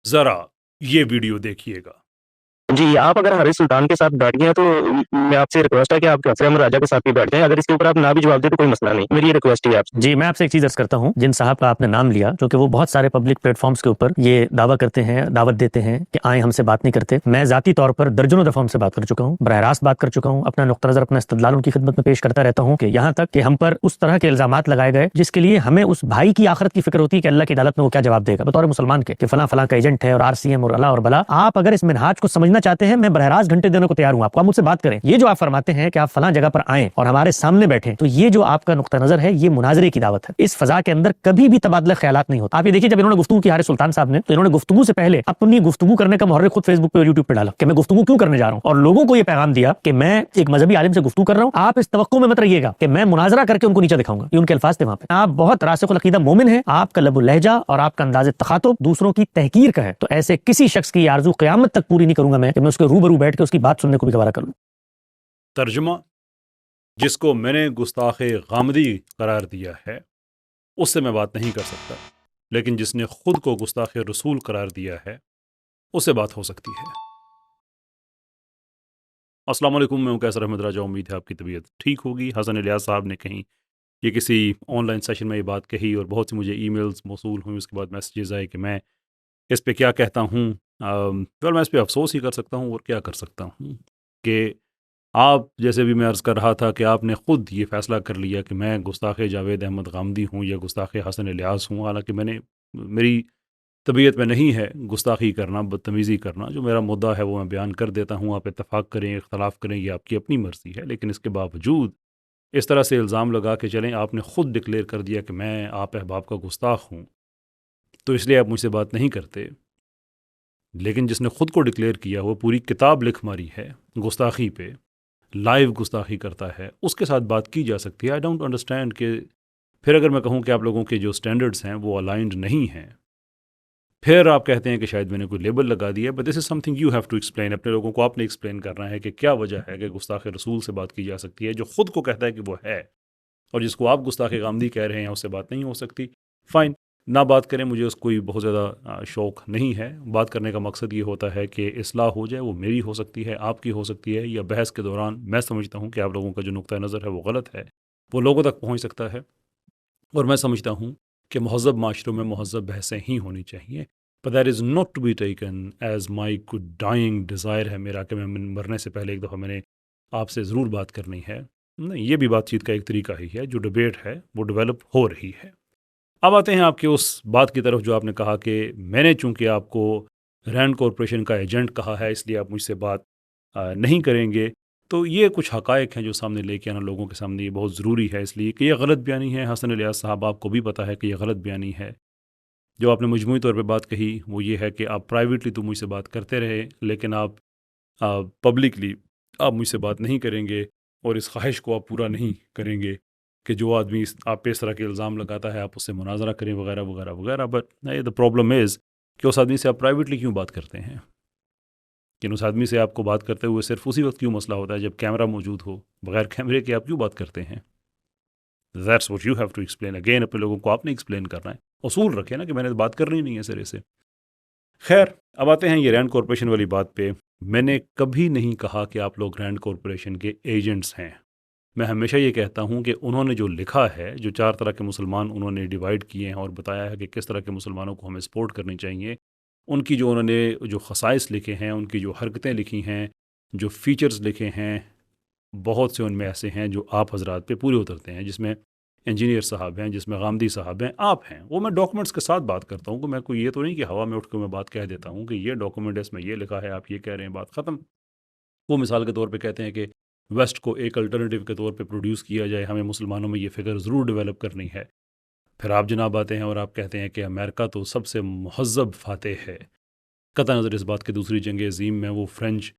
ذرا یہ ویڈیو دیکھیے گا۔ جی آپ اگر حارث سلطان کے ساتھ بیٹھ گئے ہیں تو میں آپ سے ریکویسٹ ہے کہ آپ کیسر احمد راجہ کے ساتھ بھی بیٹھ جائیں، اگر اس کے اوپر آپ نہ بھی جواب دیں تو کوئی مسئلہ نہیں، میری یہ ریکویسٹ ہے آپ سے۔ جی میں آپ سے ایک چیز عرض کرتا ہوں، جن صاحب کا آپ نے نام لیا کیونکہ وہ بہت سارے پبلک پلیٹ فارمز کے اوپر یہ دعویٰ کرتے ہیں، دعوت دیتے ہیں کہ آئیں ہم سے بات نہیں کرتے، میں ذاتی طور پر درجنوں دفعہ ان سے بات کر چکا ہوں، براہ راست بات کر چکا ہوں، اپنا نقطہ نظر اپنا استدلال ان کی خدمت میں پیش کرتا رہتا ہوں کہ یہاں تک کہ ہم پر اس طرح کے الزامات لگائے گئے جس کے لیے ہمیں اس بھائی کی آخرت کی فکر ہوتی ہے کہ اللہ کی عدالت میں وہ کیا جواب دے گا بطور مسلمان کے، کہ فلاں فلاں کا ایجنٹ ہے اور RCM اور اللہ اور بلا۔ آپ اگر اس منہاج کو سمجھنا چاہتے ہیں میں براہ راست گھنٹے دینے کو تیار ہوں آپ کو، آپ مجھ سے بات کریں۔ یہ جو آپ فرماتے ہیں کہ آپ فلاں جگہ پر آئیں اور ہمارے سامنے بیٹھیں، تو یہ جو آپ کا نقطہ نظر ہے یہ مناظرے کی دعوت ہے، اس فضا کے اندر کبھی بھی تبادلہ خیالات نہیں ہوتا۔ آپ یہ دیکھیے جب انہوں نے گفتگو کی حارث سلطان صاحب نے، تو انہوں نے گفتگو سے پہلے اپنی گفتگو کرنے کا محرک خود فیس بک پہ اور یوٹیوب پہ ڈالا کہ میں گفتگو کیوں کرنے جا رہا ہوں، اور لوگوں کو یہ پیغام دیا کہ میں ایک مذہبی عالم سے گفتگو کر رہا ہوں، آپ اس توقع میں مت رہیے گا کہ میں مناظرہ کر کے ان کو نیچے دکھاؤں گا، یہ ان کے الفاظ تھے وہاں پہ۔ آپ بہت راسخ العقیدہ مومن ہیں، آپ کا لب و لہجہ اور آپ کا انداز تخاطب دوسروں کی تحقیر کا ہے، تو ایسے کسی شخص کی آرزو قیامت تک پوری نہیں کروں گا میں کہ میں اس کے روبرو بیٹھ کے اس کی بات سننے کو بھی گوارا کروں۔ ترجمہ: جس کو میں نے گستاخ غامدی قرار دیا ہے اس سے میں بات نہیں کر سکتا، لیکن جس نے خود کو گستاخ رسول قرار دیا ہے اس سے بات ہو سکتی ہے۔ السلام علیکم، میں ہوں کیسر احمد راجہ، امید ہے آپ کی طبیعت ٹھیک ہوگی۔ حسن الیاس صاحب نے کہیں یہ کسی آن لائن سیشن میں یہ بات کہی اور بہت سی مجھے ای میلز موصول ہوئیں، اس کے بعد میسیجز آئے کہ میں اس پہ کیا کہتا ہوں۔ میں اس پہ افسوس ہی کر سکتا ہوں اور کیا کر سکتا ہوں کہ آپ جیسے بھی میں عرض کر رہا تھا کہ آپ نے خود یہ فیصلہ کر لیا کہ میں گستاخ جاوید احمد غامدی ہوں یا گستاخ حسن الیاس ہوں، حالانکہ میری طبیعت میں نہیں ہے گستاخی کرنا، بدتمیزی کرنا۔ جو میرا مدعا ہے وہ میں بیان کر دیتا ہوں، آپ اتفاق کریں اختلاف کریں یہ آپ کی اپنی مرضی ہے، لیکن اس کے باوجود اس طرح سے الزام لگا کہ چلیں آپ نے خود ڈکلیئر کر دیا کہ میں آپ احباب کا گستاخ ہوں تو اس لیے آپ مجھ سے بات نہیں کرتے، لیکن جس نے خود کو ڈکلیئر کیا وہ پوری کتاب لکھ ماری ہے گستاخی پہ، لائیو گستاخی کرتا ہے، اس کے ساتھ بات کی جا سکتی ہے۔ آئی ڈونٹ انڈرسٹینڈ کہ پھر اگر میں کہوں کہ آپ لوگوں کے جو سٹینڈرڈز ہیں وہ الائنڈ نہیں ہیں، پھر آپ کہتے ہیں کہ شاید میں نے کوئی لیبل لگا دیا، but this is something you have to explain. اپنے لوگوں کو آپ نے ایکسپلین کرنا ہے کہ کیا وجہ ہے کہ گستاخ رسول سے بات کی جا سکتی ہے جو خود کو کہتا ہے کہ وہ ہے، اور جس کو آپ گستاخ غامدی کہہ رہے ہیں اس سے بات نہیں ہو سکتی۔ فائن، نہ بات کریں، مجھے اس کوئی بہت زیادہ شوق نہیں ہے۔ بات کرنے کا مقصد یہ ہوتا ہے کہ اصلاح ہو جائے، وہ میری ہو سکتی ہے، آپ کی ہو سکتی ہے، یا بحث کے دوران میں سمجھتا ہوں کہ آپ لوگوں کا جو نقطہ نظر ہے وہ غلط ہے، وہ لوگوں تک پہنچ سکتا ہے، اور میں سمجھتا ہوں کہ مہذب معاشروں میں مہذب بحثیں ہی ہونی چاہیے۔ but that is not to be taken as my good dying desire ہے میرا کہ میں مرنے سے پہلے ایک دفعہ میں نے آپ سے ضرور بات کرنی ہے۔ نہیں، یہ بھی بات چیت کا ایک طریقہ ہی ہے، جو ڈیبیٹ ہے وہ ڈیولپ ہو رہی ہے۔ اب آتے ہیں آپ کے اس بات کی طرف جو آپ نے کہا کہ میں نے چونکہ آپ کو رینڈ کارپوریشن کا ایجنٹ کہا ہے اس لیے آپ مجھ سے بات نہیں کریں گے، تو یہ کچھ حقائق ہیں جو سامنے لے کے آنا لوگوں کے سامنے یہ بہت ضروری ہے، اس لیے کہ یہ غلط بیانی ہے۔ حسن الیاس صاحب، آپ کو بھی پتہ ہے کہ یہ غلط بیانی ہے۔ جو آپ نے مجموعی طور پہ بات کہی وہ یہ ہے کہ آپ پرائیویٹلی تو مجھ سے بات کرتے رہے، لیکن آپ پبلکلی آپ مجھ سے بات نہیں کریں گے، اور اس خواہش کو آپ پورا نہیں کریں گے کہ جو آدمی آپ پہ اس طرح کے الزام لگاتا ہے آپ اس سے مناظرہ کریں وغیرہ وغیرہ وغیرہ۔ بٹ دا پرابلم از کہ اس آدمی سے آپ پرائیویٹلی کیوں بات کرتے ہیں، کہ اس آدمی سے آپ کو بات کرتے ہوئے صرف اسی وقت کیوں مسئلہ ہوتا ہے جب کیمرہ موجود ہو، بغیر کیمرے کے آپ کیوں بات کرتے ہیں؟ That's what you have to explain again. اپنے لوگوں کو آپ نے ایکسپلین کرنا ہے، اصول رکھے نا کہ میں نے بات کرنی نہیں ہے سرے سے۔ خیر، اب آتے ہیں یہ رینڈ کارپوریشن والی بات پہ۔ میں نے کبھی نہیں کہا کہ آپ لوگ رینڈ کارپوریشن کے ایجنٹس ہیں۔ میں ہمیشہ یہ کہتا ہوں کہ انہوں نے جو لکھا ہے، جو 4 طرح کے مسلمان انہوں نے ڈیوائیڈ کیے ہیں اور بتایا ہے کہ کس طرح کے مسلمانوں کو ہمیں سپورٹ کرنی چاہیے، ان کی جو انہوں نے جو خصائص لکھے ہیں، ان کی جو حرکتیں لکھی ہیں، جو فیچرز لکھے ہیں، بہت سے ان میں ایسے ہیں جو آپ حضرات پہ پورے اترتے ہیں، جس میں انجینئر صاحب ہیں، جس میں غامدی صاحب ہیں، آپ ہیں۔ وہ میں ڈاکومنٹس کے ساتھ بات کرتا ہوں، کہ میں کوئی یہ تو نہیں کہ ہوا میں اٹھ کے میں بات کہہ دیتا ہوں کہ یہ ڈاکومنٹ ہے، اس میں یہ لکھا ہے، آپ یہ کہہ رہے ہیں، بات ختم۔ وہ مثال کے طور پہ کہتے ہیں کہ ویسٹ کو ایک الٹرنیٹیو کے طور پہ پروڈیوس کیا جائے، ہمیں مسلمانوں میں یہ فگر ضرور ڈیولپ کرنی ہے۔ پھر آپ جناب آتے ہیں اور آپ کہتے ہیں کہ امریکہ تو سب سے مہذب فاتح ہے، قطع نظر اس بات کہ دوسری جنگ عظیم میں وہ فرینچ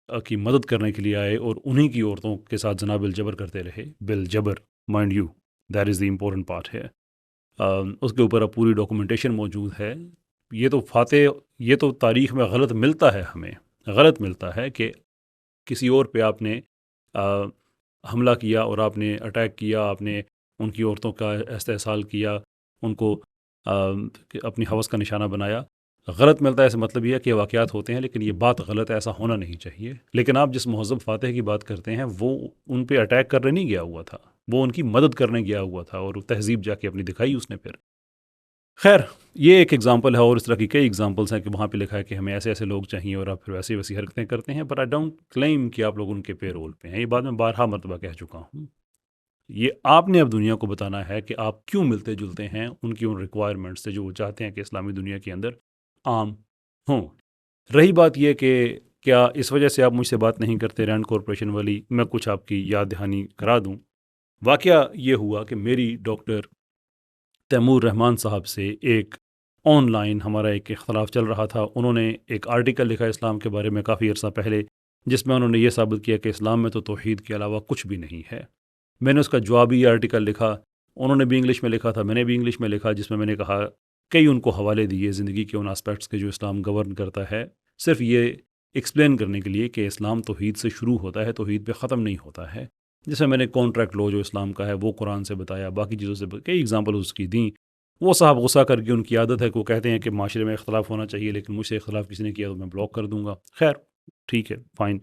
کی مدد کرنے کے لیے آئے اور انہی کی عورتوں کے ساتھ جناب بالجبر کرتے رہے، بالجبر، mind you, that is the important part ہے۔ اس کے اوپر اب پوری ڈاکومنٹیشن موجود ہے۔ یہ تو فاتح، یہ تو تاریخ میں غلط ملتا ہے، ہمیں غلط ملتا ہے کہ کسی اور پہ آپ نے حملہ کیا اور آپ نے اٹیک کیا، آپ نے ان کی عورتوں کا استحصال کیا، ان کو اپنی ہوس کا نشانہ بنایا، غلط ملتا ہے اس مطلب یہ ہے کہ واقعات ہوتے ہیں لیکن یہ بات غلط ہے، ایسا ہونا نہیں چاہیے. لیکن آپ جس مہذب فاتح کی بات کرتے ہیں وہ ان پہ اٹیک کرنے نہیں گیا ہوا تھا، وہ ان کی مدد کرنے گیا ہوا تھا اور تہذیب جا کے اپنی دکھائی اس نے پھر. خیر یہ ایک ایگزامپل ہے اور اس طرح کی کئی ایگزامپلس ہیں کہ وہاں پہ لکھا ہے کہ ہمیں ایسے ایسے لوگ چاہیے اور آپ پھر ویسی ویسی حرکتیں کرتے ہیں. بٹ آئی ڈونٹ کلیم کہ آپ لوگ ان کے پے رول پہ ہیں. یہ بات میں بارہا مرتبہ کہہ چکا ہوں. یہ آپ نے اب دنیا کو بتانا ہے کہ آپ کیوں ملتے جلتے ہیں ان کی ان ریکوائرمنٹ سے جو وہ چاہتے ہیں کہ اسلامی دنیا کے اندر عام ہوں. رہی بات یہ کہ کیا اس وجہ سے آپ مجھ سے بات نہیں کرتے رینڈ کارپوریشن والی، میں کچھ آپ کی یاد دہانی کرا دوں. واقعہ یہ ہوا کہ میری ڈاکٹر تیمور رحمان صاحب سے ایک آن لائن ہمارا ایک اختلاف چل رہا تھا. انہوں نے ایک آرٹیکل لکھا اسلام کے بارے میں کافی عرصہ پہلے، جس میں انہوں نے یہ ثابت کیا کہ اسلام میں تو توحید کے علاوہ کچھ بھی نہیں ہے. میں نے اس کا جوابی آرٹیکل لکھا، انہوں نے بھی انگلش میں لکھا تھا، میں نے بھی انگلش میں لکھا، جس میں میں نے کہا کئی ان کو حوالے دیے زندگی کے ان آسپیکٹس کے جو اسلام گورن کرتا ہے، صرف یہ ایکسپلین کرنے کے لیے کہ اسلام توحید سے شروع ہوتا ہے، توحید پہ ختم نہیں ہوتا ہے. جس میں نے کانٹریکٹ لو جو اسلام کا ہے وہ قرآن سے بتایا، باقی چیزوں سے کئی ایگزامپل اس کی دیں. وہ صاحب غصہ کر کے، ان کی عادت ہے کہ وہ کہتے ہیں کہ معاشرے میں اختلاف ہونا چاہیے لیکن مجھ سے اختلاف کسی نے کیا تو میں بلاک کر دوں گا. خیر ٹھیک ہے، فائن.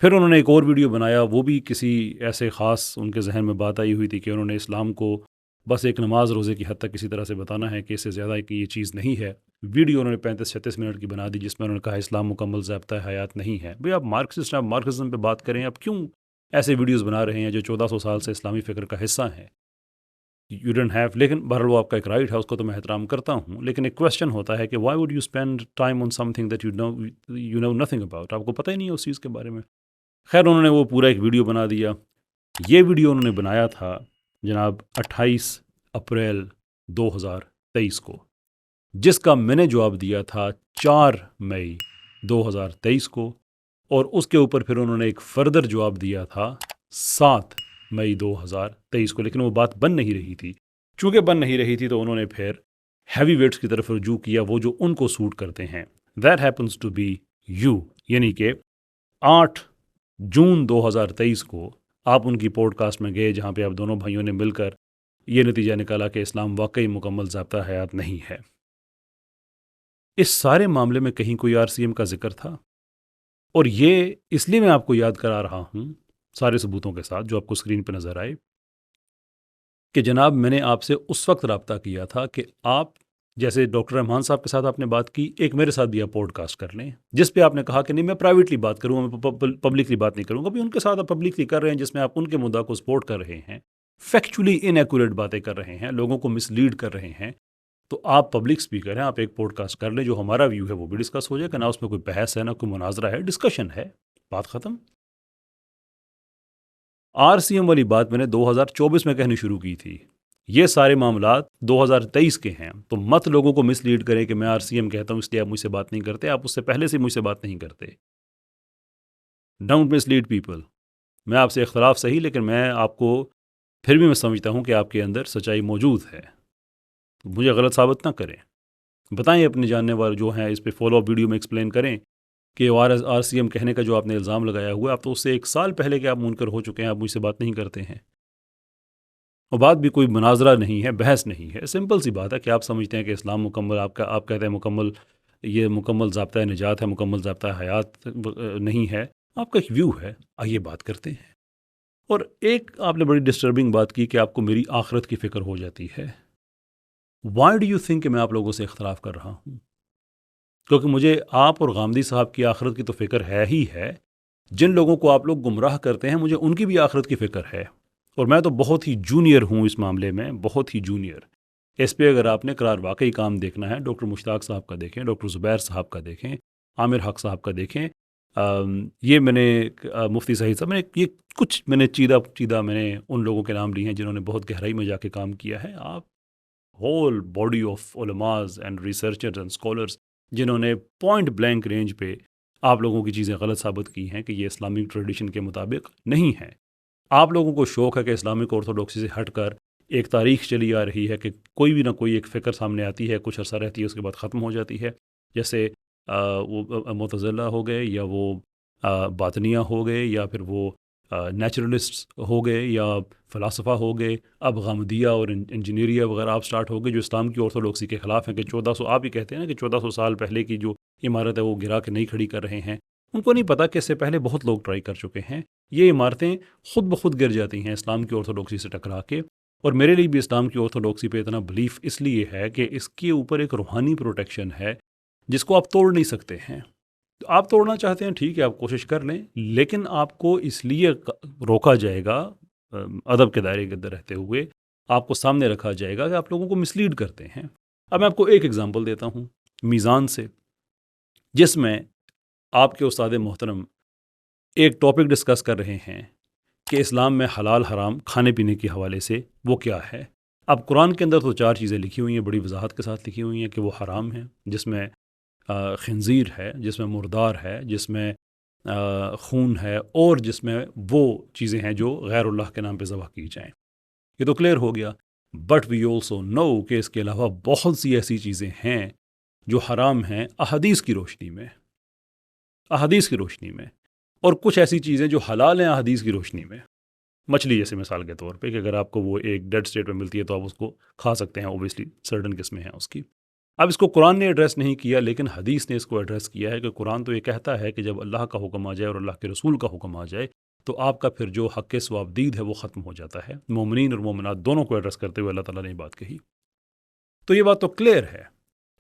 پھر انہوں نے ایک اور ویڈیو بنایا، وہ بھی کسی ایسے خاص ان کے ذہن میں بات آئی ہوئی تھی کہ انہوں نے اسلام کو بس ایک نماز روزے کی حد تک کسی طرح سے بتانا ہے کہ اس سے زیادہ کہ یہ چیز نہیں ہے. ویڈیو انہوں نے 35-36 منٹ کی بنا دی جس میں انہوں نے کہا اسلام مکمل ضابطہ حیات نہیں ہے. بھئی آپ مارکسسٹ ہیں، آپ مارکسزم پہ بات کریں، آپ کیوں ایسے ویڈیوز بنا رہے ہیں جو 1400 سال سے اسلامی فکر کا حصہ ہیں؟ You don't have. لیکن بہرحال وہ آپ کا ایک رائٹ ہے، اس کو تو میں احترام کرتا ہوں. لیکن ایک کویشچن ہوتا ہے کہ why would you spend time on something that you know nothing about. آپ کو پتہ ہی نہیں ہے اس چیز کے بارے میں. خیر انہوں نے وہ پورا ایک ویڈیو بنا دیا. یہ ویڈیو انہوں نے بنایا تھا جناب 28 اپریل 2023 کو، جس کا میں نے جواب دیا تھا 4 مئی 2023 کو، اور اس کے اوپر پھر انہوں نے ایک فردر جواب دیا تھا 7 مئی 2023 کو. لیکن وہ بات بن نہیں رہی تھی. چونکہ بن نہیں رہی تھی تو انہوں نے پھر ہیوی ویٹس کی طرف رجوع کیا، وہ جو ان کو سوٹ کرتے ہیں. That happens to be you. یعنی کہ 8 جون 2023 کو آپ ان کی پوڈ کاسٹ میں گئے جہاں پہ آپ دونوں بھائیوں نے مل کر یہ نتیجہ نکالا کہ اسلام واقعی مکمل ضابطہ حیات نہیں ہے. اس سارے معاملے میں کہیں کوئی RCM کا ذکر تھا، اور یہ اس لیے میں آپ کو یاد کرا رہا ہوں سارے ثبوتوں کے ساتھ جو آپ کو اسکرین پہ نظر آئے کہ جناب میں نے آپ سے اس وقت رابطہ کیا تھا کہ آپ جیسے ڈاکٹر رحمان صاحب کے ساتھ آپ نے بات کی، ایک میرے ساتھ بھی آپ پوڈ کاسٹ کر لیں جس پہ آپ نے کہا کہ نہیں میں پرائیویٹلی بات کروں گا، میں پبلکلی بات نہیں کروں گا. بھی ان کے ساتھ آپ پبلکلی کر رہے ہیں جس میں آپ ان کے مدعا کو سپورٹ کر رہے ہیں، فیکچولی ان ایکوریٹ باتیں کر رہے ہیں، لوگوں کو مس لیڈ کر رہے ہیں. تو آپ پبلک اسپیکر ہیں، آپ ایک پوڈ کاسٹ کر لیں، جو ہمارا ویو ہے وہ بھی ڈسکس ہو جائے کہ نہ اس میں کوئی بحث ہے نہ کوئی مناظرہ ہے، ڈسکشن ہے، بات ختم. RCM والی بات میں نے 2024 میں کہنی شروع کی تھی. یہ سارے معاملات 2023 کے ہیں، تو مت لوگوں کو مس لیڈ کریں کہ میں RCM کہتا ہوں اس لیے آپ مجھ سے بات نہیں کرتے. آپ اس سے پہلے سے مجھ سے بات نہیں کرتے. Don't miss lead people. میں آپ سے اختلاف صحیح، لیکن میں آپ کو پھر بھی میں سمجھتا ہوں کہ آپ کے اندر سچائی موجود ہے. مجھے غلط ثابت نہ کریں. بتائیں اپنے جاننے والے جو ہیں، اس پہ فالو اپ ویڈیو میں ایکسپلین کریں کہ RCM کہنے کا جو آپ نے الزام لگایا ہوا ہے، آپ تو اس سے 1 سال پہلے کہ آپ منکر ہو چکے ہیں، آپ مجھ سے بات نہیں کرتے ہیں. اور بات بھی کوئی مناظرہ نہیں ہے، بحث نہیں ہے، سمپل سی بات ہے کہ آپ سمجھتے ہیں کہ اسلام مکمل، آپ کہتے ہیں مکمل، یہ مکمل ضابطہ نجات ہے، مکمل ضابطہ حیات نہیں ہے. آپ کا ایک ویو ہے، آئیے بات کرتے ہیں. اور ایک آپ نے بڑی ڈسٹربنگ بات کی کہ آپ کو میری آخرت کی فکر ہو جاتی ہے. وائی ڈو یو تھنک کہ میں آپ لوگوں سے اختلاف کر رہا ہوں؟ کیونکہ مجھے آپ اور غامدی صاحب کی آخرت کی تو فکر ہے ہی ہے. جن لوگوں کو آپ لوگ گمراہ کرتے ہیں مجھے ان کی بھی آخرت کی فکر ہے، اور میں تو بہت ہی جونیئر ہوں اس معاملے میں، بہت ہی جونیئر. اس پہ اگر آپ نے قرار واقعی کام دیکھنا ہے، ڈاکٹر مشتاق صاحب کا دیکھیں، ڈاکٹر زبیر صاحب کا دیکھیں، عامر حق صاحب کا دیکھیں. یہ میں نے مفتی سعید صاحب، یہ کچھ میں نے چیدہ میں نے ان لوگوں کے نام لیے ہیں جنہوں نے بہت گہرائی میں جا کے کام کیا ہے. آپ ہول باڈی آف علماز اینڈ ریسرچرز اینڈ اسکالرز جنہوں نے پوائنٹ بلینک رینج پہ آپ لوگوں کی چیزیں غلط ثابت کی ہیں کہ یہ اسلامک ٹریڈیشن کے مطابق نہیں ہیں. آپ لوگوں کو شوق ہے کہ اسلامک آرتھوڈاکسی سے ہٹ کر ایک تاریخ چلی آ رہی ہے کہ کوئی بھی نہ کوئی ایک فکر سامنے آتی ہے، کچھ عرصہ رہتی ہے، اس کے بعد ختم ہو جاتی ہے. جیسے وہ معتزلہ ہو گئے، یا وہ باطنیہ ہو گئے، یا پھر وہ نیچرلسٹ ہو گئے یا فلاسفہ ہو گئے، اب غامدیہ اور انجینئریا وغیرہ آپ سٹارٹ ہو گئے جو اسلام کی آرتھوڈوکسی کے خلاف ہیں، کہ 1400 آپ ہی کہتے ہیں نا کہ 1400 سال پہلے کی جو عمارت ہے وہ گرا کے نہیں کھڑی کر رہے ہیں. ان کو نہیں پتہ کہ اس سے پہلے بہت لوگ ٹرائی کر چکے ہیں. یہ عمارتیں خود بخود گر جاتی ہیں اسلام کی آرتھوڈوکسی سے ٹکرا کے. اور میرے لیے بھی اسلام کی آرتھوڈوکسی پہ اتنا بلیف اس لیے ہے کہ اس کے اوپر ایک روحانی پروٹیکشن ہے جس کو آپ توڑ نہیں سکتے ہیں. آپ توڑنا چاہتے ہیں ٹھیک ہے، آپ کوشش کر لیں، لیکن آپ کو اس لیے روکا جائے گا ادب کے دائرے کے اندر رہتے ہوئے، آپ کو سامنے رکھا جائے گا کہ آپ لوگوں کو مسلیڈ کرتے ہیں. اب میں آپ کو ایک ایگزامپل دیتا ہوں میزان سے، جس میں آپ کے استاد محترم ایک ٹاپک ڈسکس کر رہے ہیں کہ اسلام میں حلال حرام کھانے پینے کے حوالے سے وہ کیا ہے. اب قرآن کے اندر تو 4 چیزیں لکھی ہوئی ہیں، بڑی وضاحت کے ساتھ لکھی ہوئی ہیں کہ وہ حرام ہیں، جس میں خنزیر ہے، جس میں مردار ہے، جس میں خون ہے، اور جس میں وہ چیزیں ہیں جو غیر اللہ کے نام پہ ذبح کی جائیں. یہ تو کلیئر ہو گیا. بٹ وی آلسو نو کہ اس کے علاوہ بہت سی ایسی چیزیں ہیں جو حرام ہیں احادیث کی روشنی میں، اور کچھ ایسی چیزیں جو حلال ہیں احادیث کی روشنی میں. مچھلی جیسے مثال کے طور پہ کہ اگر آپ کو وہ ایک ڈیڈ اسٹیٹ میں ملتی ہے تو آپ اس کو کھا سکتے ہیں، اوبیسلی سرٹن قسمیں ہیں اس کی. اب اس کو قرآن نے ایڈریس نہیں کیا، لیکن حدیث نے اس کو ایڈریس کیا ہے کہ قرآن تو یہ کہتا ہے کہ جب اللہ کا حکم آ جائے اور اللہ کے رسول کا حکم آ جائے تو آپ کا پھر جو حق ثواب دید ہے وہ ختم ہو جاتا ہے. مومنین اور مومنات دونوں کو ایڈریس کرتے ہوئے اللہ تعالیٰ نے یہ بات کہی. تو یہ بات تو کلیئر ہے.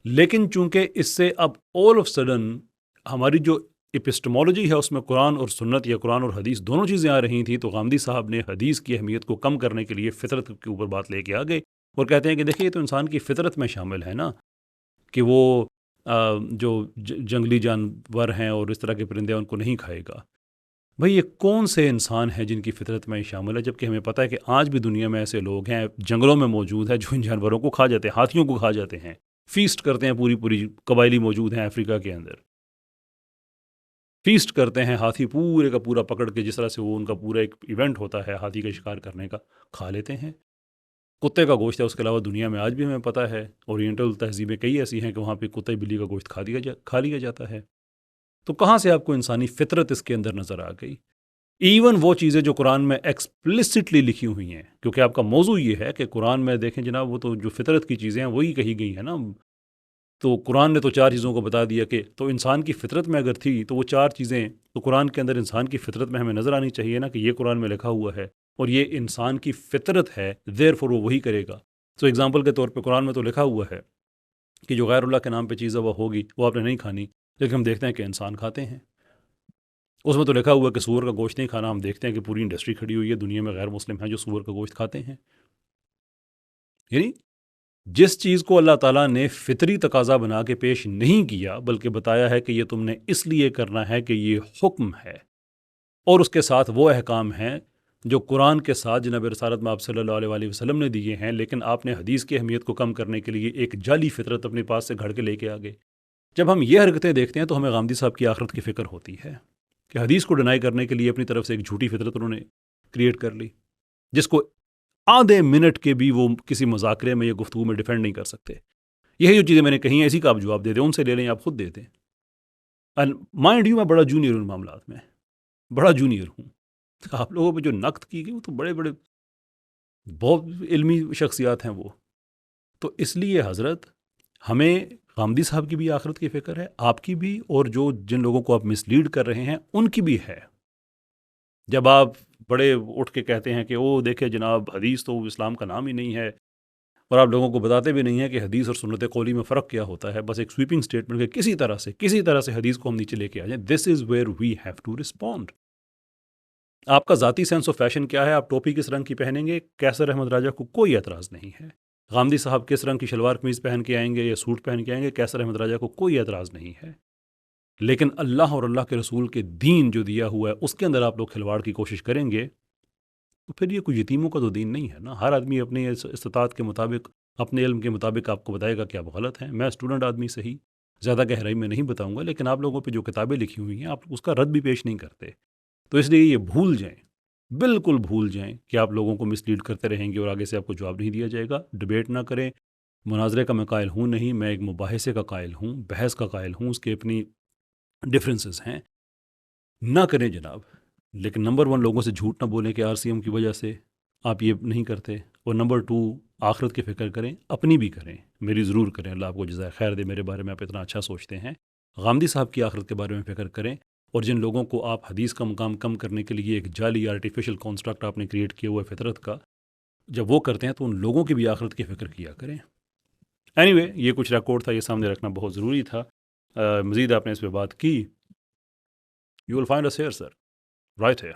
لیکن چونکہ اس سے اب آل آف سڈن ہماری جو اپسٹمولوجی ہے اس میں قرآن اور سنت یا قرآن اور حدیث دونوں چیزیں آ رہی تھیں، تو غامدی صاحب نے حدیث کی اہمیت کو کم کرنے کے لیے فطرت کے اوپر بات لے کے آ گئے اور کہتے ہیں کہ دیکھیے یہ تو انسان کی فطرت میں شامل ہے نا، کہ وہ جو جنگلی جانور ہیں اور اس طرح کے پرندے ان کو نہیں کھائے گا. بھئی یہ کون سے انسان ہیں جن کی فطرت میں شامل ہے، جبکہ ہمیں پتہ ہے کہ آج بھی دنیا میں ایسے لوگ ہیں جنگلوں میں موجود ہیں جو ان جانوروں کو کھا جاتے ہیں، ہاتھیوں کو کھا جاتے ہیں، فیسٹ کرتے ہیں. پوری قبائلی موجود ہیں افریقہ کے اندر، فیسٹ کرتے ہیں، ہاتھی پورے کا پورا پکڑ کے، جس طرح سے وہ ان کا پورا ایک ایونٹ ہوتا ہے ہاتھی کا شکار کرنے کا، کھا لیتے ہیں. کتے کا گوشت ہے، اس کے علاوہ دنیا میں آج بھی ہمیں پتہ ہے اورینٹل تہذیبیں کئی ایسی ہیں کہ وہاں پہ کتے بلی کا گوشت کھا لیا جاتا ہے. تو کہاں سے آپ کو انسانی فطرت اس کے اندر نظر آ گئی؟ ایون وہ چیزیں جو قرآن میں ایکسپلسٹلی لکھی ہوئی ہیں، کیونکہ آپ کا موضوع یہ ہے کہ قرآن میں دیکھیں جناب وہ تو جو فطرت کی چیزیں ہیں وہی کہی گئی ہیں نا. تو قرآن نے تو 4 چیزوں کو بتا دیا کہ تو انسان کی فطرت میں اگر تھی تو وہ 4 چیزیں تو قرآن کے اندر انسان کی فطرت میں ہمیں نظر آنی چاہیے نا، کہ یہ قرآن میں لکھا ہوا ہے اور یہ انسان کی فطرت ہے، دیر فور وہ وہی کرے گا. تو ایگزامپل کے طور پہ قرآن میں تو لکھا ہوا ہے کہ جو غیر اللہ کے نام پہ چیز وہ ہوگی وہ آپ نے نہیں کھانی، لیکن ہم دیکھتے ہیں کہ انسان کھاتے ہیں. اس میں تو لکھا ہوا ہے کہ سور کا گوشت نہیں کھانا، ہم دیکھتے ہیں کہ پوری انڈسٹری کھڑی ہوئی ہے دنیا میں غیر مسلم ہیں جو سور کا گوشت کھاتے ہیں. یعنی جس چیز کو اللہ تعالیٰ نے فطری تقاضا بنا کے پیش نہیں کیا بلکہ بتایا ہے کہ یہ تم نے اس لیے کرنا ہے کہ یہ حکم ہے، اور اس کے ساتھ وہ احکام ہیں جو قرآن کے ساتھ جناب رسالت میں آپ صلی اللہ علیہ وسلم نے دیے ہیں، لیکن آپ نے حدیث کی اہمیت کو کم کرنے کے لیے ایک جعلی فطرت اپنے پاس سے گھڑ کے لے کے آگے. جب ہم یہ حرکتیں دیکھتے ہیں تو ہمیں غامدی صاحب کی آخرت کی فکر ہوتی ہے کہ حدیث کو ڈینائی کرنے کے لیے اپنی طرف سے ایک جھوٹی فطرت انہوں نے کریٹ کر لی، جس کو آدھے منٹ کے بھی وہ کسی مذاکرے میں یا گفتگو میں ڈیفینڈ نہیں کر سکتے. یہی جو چیزیں میں نے کہی ہیں اسی کا آپ جواب دے دیں، ان سے لے لیں، آپ خود دے دیں. مائنڈ یو میں بڑا جونیئر ہوں معاملات میں، بڑا جونیئر ہوں. آپ لوگوں پہ جو نقد کی گئی وہ تو بڑے بڑے بہت علمی شخصیات ہیں وہ. تو اس لیے حضرت ہمیں غامدی صاحب کی بھی آخرت کی فکر ہے، آپ کی بھی، اور جو جن لوگوں کو آپ مسلیڈ کر رہے ہیں ان کی بھی ہے. جب آپ بڑے اٹھ کے کہتے ہیں کہ او دیکھیں جناب حدیث تو اسلام کا نام ہی نہیں ہے، اور آپ لوگوں کو بتاتے بھی نہیں ہیں کہ حدیث اور سنت قولی میں فرق کیا ہوتا ہے، بس ایک سویپنگ سٹیٹمنٹ کہ کسی طرح سے حدیث کو ہم نیچے لے کے آ جائیں. This is where we have to respond. آپ کا ذاتی سینس آف فیشن کیا ہے، آپ ٹوپی کس رنگ کی پہنیں گے، کیسر احمد راجہ کو کوئی اعتراض نہیں ہے. غامدی صاحب کس رنگ کی شلوار قمیض پہن کے آئیں گے یا سوٹ پہن کے آئیں گے، کیسر احمد راجہ کو کوئی اعتراض نہیں ہے. لیکن اللہ اور اللہ کے رسول کے دین جو دیا ہوا ہے اس کے اندر آپ لوگ کھلواڑ کی کوشش کریں گے تو پھر یہ کوئی یتیموں کا تو دین نہیں ہے نا. ہر آدمی اپنی استطاعت کے مطابق، اپنے علم کے مطابق آپ کو بتائے گا کہ آپ غلط ہیں. میں اسٹوڈنٹ آدمی صحیح زیادہ گہرائی میں نہیں بتاؤں گا، لیکن آپ لوگوں پہ جو کتابیں لکھی ہوئی ہیں آپ اس کا رد بھی پیش نہیں کرتے. تو اس لیے یہ بھول جائیں، بالکل بھول جائیں کہ آپ لوگوں کو مسلیڈ کرتے رہیں گے اور آگے سے آپ کو جواب نہیں دیا جائے گا. ڈیبیٹ نہ کریں. مناظرے کا میں قائل ہوں نہیں، میں ایک مباحثے کا قائل ہوں، بحث کا قائل ہوں. اس کے اپنی ڈفرینسز ہیں، نہ کریں جناب. لیکن نمبر 1 لوگوں سے جھوٹ نہ بولیں کہ RCM کی وجہ سے آپ یہ نہیں کرتے، اور نمبر 2 آخرت کی فکر کریں، اپنی بھی کریں، میری ضرور کریں، اللہ آپ کو جزائے خیر دے، میرے بارے میں آپ اتنا اچھا سوچتے ہیں۔ غامدی صاحب کی آخرت کے بارے میں فکر کریں، اور جن لوگوں کو آپ حدیث کا مقام کم کرنے کے لیے ایک جعلی آرٹیفیشل کانسٹرکٹ آپ نے کریٹ کیا ہوا ہے فطرت کا، جب وہ کرتے ہیں تو ان لوگوں کی بھی آخرت کی فکر کیا کریں۔ اینی وے، یہ کچھ ریکارڈ تھا، یہ سامنے رکھنا بہت ضروری تھا۔ مزید آپ نے اس پہ بات کی، you will find us here sir, right ہے۔